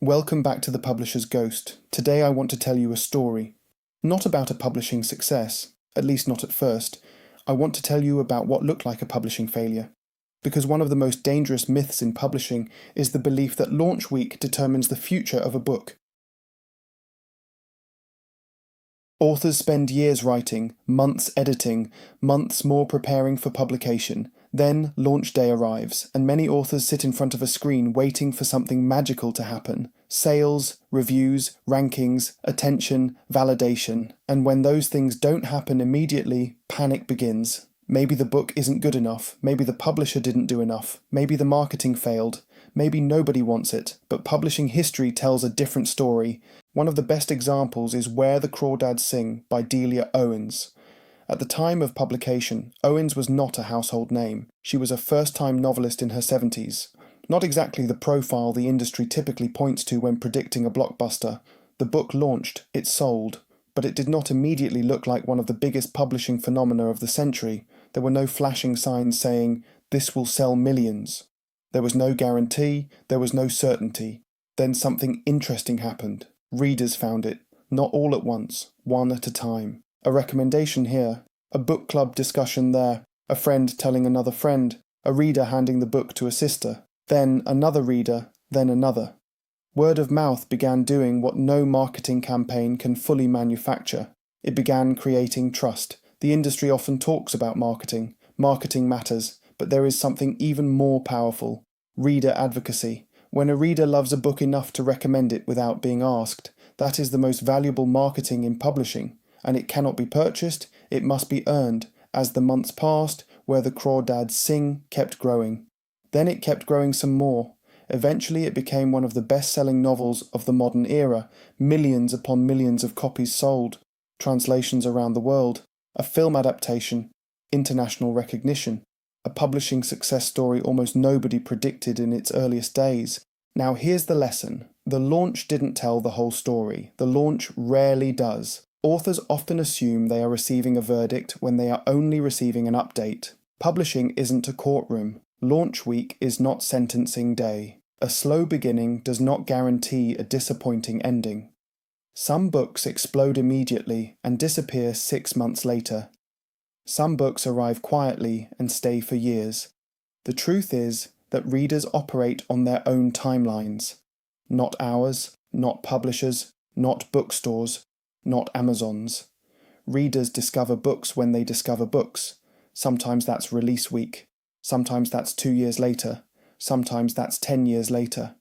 Welcome back to The Publisher's Ghost. Today I want to tell you a story. Not about a publishing success, at least not at first. I want to tell you about what looked like a publishing failure. Because one of the most dangerous myths in publishing is the belief that launch week determines the future of a book. Authors spend years writing, months editing, months more preparing for publication. Then launch day arrives, and many authors sit in front of a screen waiting for something magical to happen. Sales, reviews, rankings, attention, validation. And when those things don't happen immediately, panic begins. Maybe the book isn't good enough, maybe the publisher didn't do enough, maybe the marketing failed, maybe nobody wants it, but publishing history tells a different story. One of the best examples is Where the Crawdads Sing by Delia Owens. At the time of publication, Owens was not a household name. She was a first-time novelist in her 70s. Not exactly the profile the industry typically points to when predicting a blockbuster. The book launched, it sold, but it did not immediately look like one of the biggest publishing phenomena of the century. There were no flashing signs saying, "This will sell millions." There was no guarantee, there was no certainty. Then something interesting happened. Readers found it, not all at once, one at a time. A recommendation here, a book club discussion there, a friend telling another friend, a reader handing the book to a sister, then another reader, then another. Word of mouth began doing what no marketing campaign can fully manufacture. It began creating trust. The industry often talks about marketing. Marketing matters, but there is something even more powerful: reader advocacy. When a reader loves a book enough to recommend it without being asked, that is the most valuable marketing in publishing. And it cannot be purchased, it must be earned. As the months passed, Where the Crawdads Sing kept growing. Then it kept growing some more. Eventually it became one of the best-selling novels of the modern era, millions upon millions of copies sold, translations around the world, a film adaptation, international recognition, a publishing success story almost nobody predicted in its earliest days. Now here's the lesson. The launch didn't tell the whole story. The launch rarely does. Authors often assume they are receiving a verdict when they are only receiving an update. Publishing isn't a courtroom. Launch week is not sentencing day. A slow beginning does not guarantee a disappointing ending. Some books explode immediately and disappear 6 months later. Some books arrive quietly and stay for years. The truth is that readers operate on their own timelines. Not ours, not publishers, not bookstores, not Amazon's. Readers discover books when they discover books. Sometimes that's release week. Sometimes that's 2 years later. Sometimes that's 10 years later.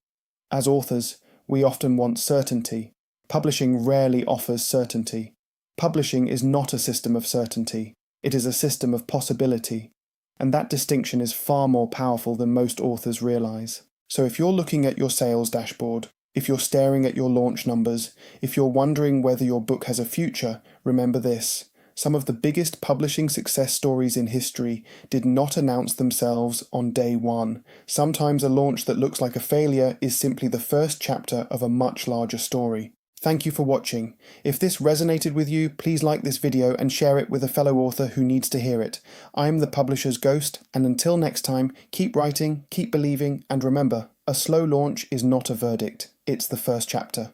As authors, we often want certainty. Publishing rarely offers certainty. Publishing is not a system of certainty. It is a system of possibility. And that distinction is far more powerful than most authors realize. So if you're looking at your sales dashboard, if you're staring at your launch numbers, if you're wondering whether your book has a future, remember this. Some of the biggest publishing success stories in history did not announce themselves on day one. Sometimes a launch that looks like a failure is simply the first chapter of a much larger story. Thank you for watching. If this resonated with you, please like this video and share it with a fellow author who needs to hear it. I'm the Publisher's Ghost, and until next time, keep writing, keep believing, and remember, a slow launch is not a verdict. It's the first chapter.